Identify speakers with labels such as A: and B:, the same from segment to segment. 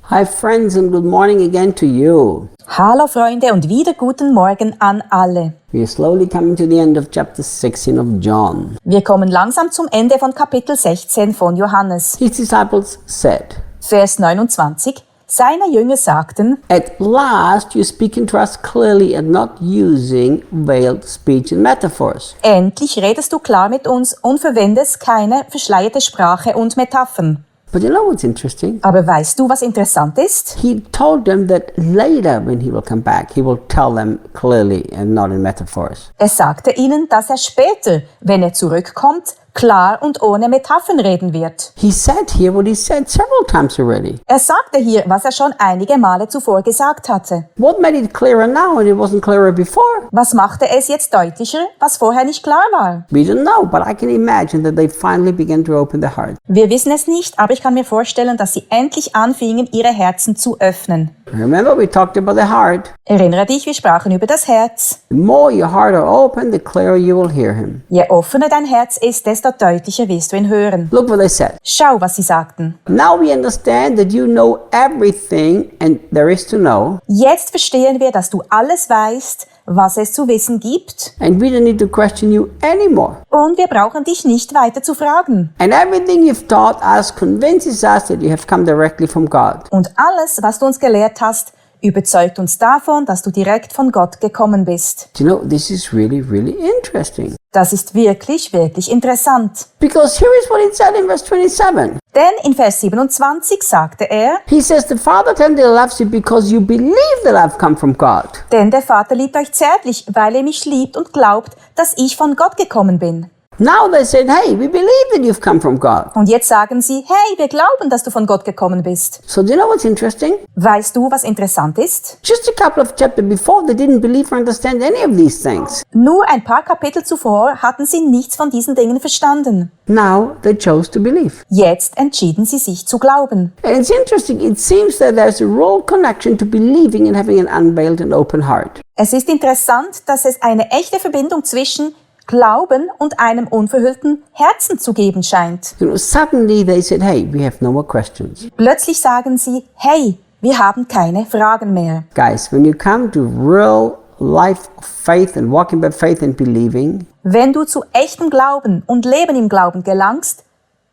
A: Hi friends and good morning again to you.
B: Hallo Freunde und wieder guten Morgen an alle.
A: We are slowly coming to the end of chapter 16 of John.
B: Wir kommen langsam zum Ende von Kapitel 16 von Johannes.
A: His disciples said,
B: Vers 29. Seine Jünger sagten,
A: At last you speak to us clearly and not using veiled speech and metaphors.
B: Endlich redest du klar mit uns und verwendest keine verschleierte Sprache und Metaphern.
A: But you know what's interesting?
B: Aber weißt du, was interessant ist?
A: He told them that later when he will come back, he will tell them clearly and not in metaphors.
B: Er sagte ihnen, dass er später, wenn er zurückkommt, klar und ohne Metaphern reden wird.
A: He said here what he said several times already.
B: Er sagte hier, was er schon einige Male zuvor gesagt hatte.
A: What made it clearer now and it wasn't clearer before?
B: Was machte es jetzt deutlicher, was vorher nicht klar war?
A: We don't know, but I can imagine that they finally began to open their heart.
B: Wir wissen es nicht, aber ich kann mir vorstellen, dass sie endlich anfingen, ihre Herzen zu öffnen.
A: Remember, we talked about the heart.
B: Erinnere dich, wir sprachen über das Herz.
A: The more your heart are open, the clearer you will hear him.
B: Je offener dein Herz ist, desto deutlicher wirst du ihn hören.
A: Look what they said.
B: Schau, was sie sagten.
A: Now we understand that you know everything and there is to know.
B: Jetzt verstehen wir, dass du alles weißt, was es zu wissen gibt.
A: And we don't need to question you anymore.
B: Und wir brauchen dich nicht weiter zu fragen.
A: And everything you've taught us convinces us that you have come directly from God.
B: Und alles, was du uns gelehrt hast, überzeugt uns davon, dass du direkt von Gott gekommen bist.
A: You know, this is really, really interesting.
B: Das ist wirklich, wirklich interessant.
A: Because here is what it said in verse 27.
B: Denn in Vers 27 sagte er,
A: He says, the Father tenderly loves you because you believe that I've come from God.
B: denn der Vater liebt euch zärtlich, weil er mich liebt und glaubt, dass ich von Gott gekommen bin.
A: Now they said, hey, we believe that you've come from God.
B: Und jetzt sagen sie, hey, wir glauben, dass du von Gott gekommen bist.
A: So do you know what's interesting?
B: Weißt du, was interessant ist?
A: Just a couple of chapters before, they didn't believe or understand any of these things.
B: Nur ein paar Kapitel zuvor hatten sie nichts von diesen Dingen verstanden.
A: Now they chose to believe.
B: Jetzt entschieden sie sich zu glauben.
A: And it's interesting, it seems that there's a real connection to believing and having an unveiled and open heart.
B: Es ist interessant, dass es eine echte Verbindung zwischen Glauben und einem unverhüllten Herzen zu geben scheint.
A: You know, suddenly they said, hey, we have no more questions.
B: Plötzlich sagen sie, hey, wir haben keine Fragen mehr.
A: Guys, when you come to real life of faith and walking by faith and believing,
B: Wenn du zu echtem Glauben und Leben im Glauben gelangst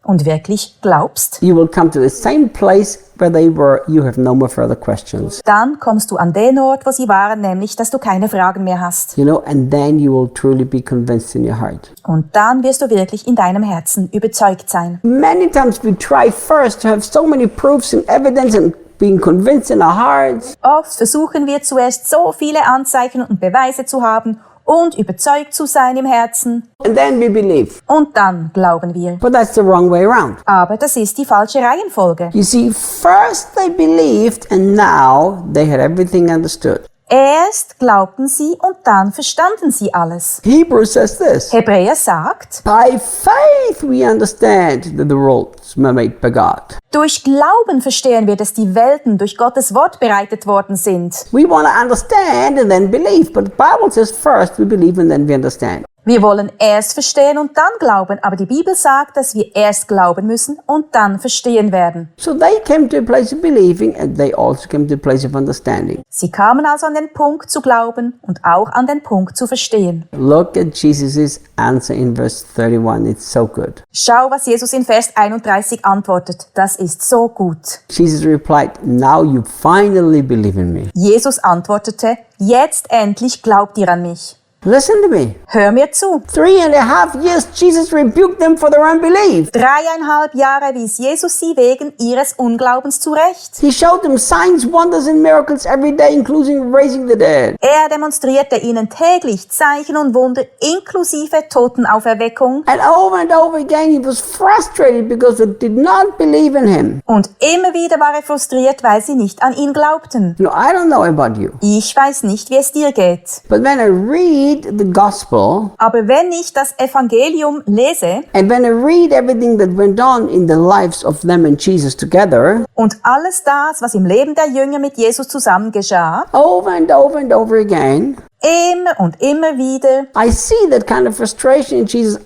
B: und wirklich glaubst,
A: you will come to the same place where they were. You have no more further questions.
B: dann kommst du an den Ort, wo sie waren, nämlich, dass du keine Fragen mehr hast.
A: You know, and then you will truly be convinced in your heart.
B: Und dann wirst du wirklich in deinem Herzen überzeugt sein.
A: Many times we try first to have so many proofs and evidence and being convinced in our hearts.
B: Oft versuchen wir zuerst so viele Anzeichen und Beweise zu haben und überzeugt zu sein im Herzen.
A: And then we believe.
B: Und dann glauben wir.
A: But that's the wrong way around.
B: Aber das ist die falsche Reihenfolge.
A: You see, first they believed and now they had everything understood.
B: Erst glaubten sie und dann verstanden sie alles.
A: Hebrews says this.
B: Hebräer sagt,
A: By faith we understand that the worlds were made by God.
B: durch Glauben verstehen wir, dass die Welten durch Gottes Wort bereitet worden sind.
A: We want to understand and then believe, but the Bible says first we believe and then we understand.
B: Wir wollen erst verstehen und dann glauben, aber die Bibel sagt, dass wir erst glauben müssen und dann verstehen werden.
A: So they came to a place of believing and they also came to a place of understanding.
B: Sie kamen also an den Punkt zu glauben und auch an den Punkt zu verstehen.
A: Look at Jesus' answer in verse 31. It's so good.
B: Schau, was Jesus in Vers 31 antwortet. Das ist so gut.
A: Jesus replied, now you finally believe in me.
B: Jesus antwortete, jetzt endlich glaubt ihr an mich.
A: Listen to me.
B: Hör mir zu.
A: 3.5 years Jesus rebuked them for their unbelief.
B: 3,5 Jahre wies Jesus sie wegen ihres Unglaubens zurecht.
A: He showed them signs, wonders and miracles every day, including raising the dead.
B: Er demonstrierte ihnen täglich Zeichen und Wunder inklusive Totenauferweckung.
A: And over again he was frustrated because they did not believe in him.
B: Und immer wieder war er frustriert, weil sie nicht an ihn glaubten.
A: You know, I don't know about you,
B: Ich weiß nicht, wie es dir geht.
A: but when I read the gospel
B: Aber wenn ich das Evangelium lese
A: and when I read everything that went on in the lives of them and Jesus together,
B: und alles das, was im Leben der Jünger mit Jesus zusammen geschah,
A: over and over again,
B: immer und immer wieder,
A: I see that kind of frustration in Jesus.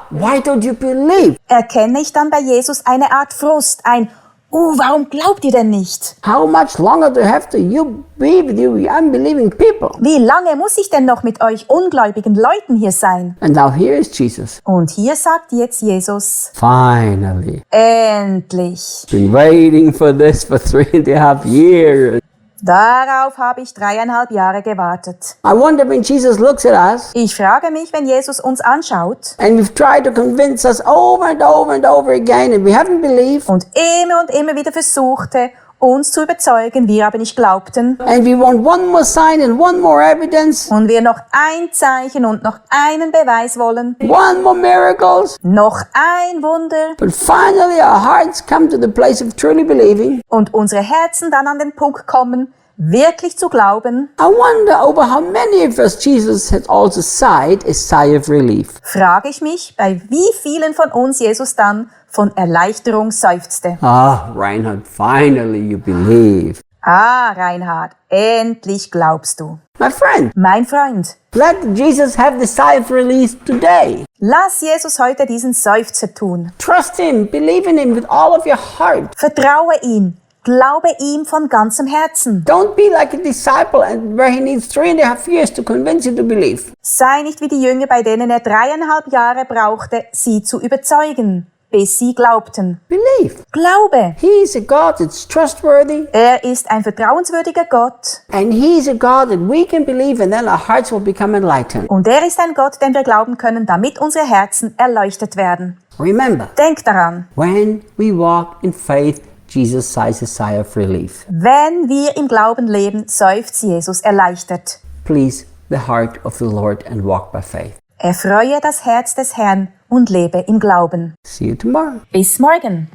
A: Why don't you believe?
B: erkenne ich dann bei Jesus eine Art Frust, ein Warum glaubt ihr denn nicht?
A: How much longer do have to you be with you unbelieving people?
B: Wie lange muss ich denn noch mit euch ungläubigen Leuten hier sein?
A: And now here is Jesus.
B: Und hier sagt jetzt Jesus,
A: Finally.
B: endlich.
A: Been waiting for this for 3.5 years.
B: Darauf habe ich 3,5 Jahre gewartet.
A: I wonder when Jesus looks at us
B: Ich frage mich, wenn Jesus uns anschaut
A: and we've tried to convince us over and over and over again and we haven't believed
B: und immer wieder versuchte, uns zu überzeugen, wir aber nicht glaubten
A: and we want one more sign and one more evidence,
B: und wir noch ein Zeichen und noch einen Beweis wollen,
A: one more miracles.
B: noch ein Wunder
A: But finally our hearts come to the place of truly believing.
B: und unsere Herzen dann an den Punkt kommen, wirklich zu glauben,
A: I wonder over how many of us Jesus has also sighed a sigh of relief.
B: frage ich mich, bei wie vielen von uns Jesus dann von Erleichterung seufzte.
A: Ah, Reinhard, finally you believe.
B: Ah, Reinhard, endlich glaubst du.
A: My friend,
B: Mein Freund,
A: let Jesus have the sigh of relief today.
B: lass Jesus heute diesen Seufzer tun.
A: Trust him, believe in him with all of your heart.
B: Vertraue ihm, glaube ihm von ganzem Herzen.
A: Don't be like a disciple and where he needs 3.5 years to convince you to believe.
B: Sei nicht wie die Jünger, bei denen er 3,5 Jahre brauchte, sie zu überzeugen, bis sie glaubten.
A: Believe.
B: Glaube.
A: He's a God that's trustworthy,
B: Er ist ein vertrauenswürdiger Gott
A: and he's a God that we can believe, and then our hearts will become enlightened.
B: und er ist ein Gott, dem wir glauben können, damit unsere Herzen erleuchtet werden.
A: Remember,
B: Denk daran,
A: when we walk in faith, Jesus sighs a sigh of relief.
B: wenn wir im Glauben leben, seufzt Jesus erleichtert.
A: Please the heart of the Lord and walk by faith.
B: Erfreue das Herz des Herrn und lebe im Glauben.
A: See you tomorrow.
B: Bis morgen.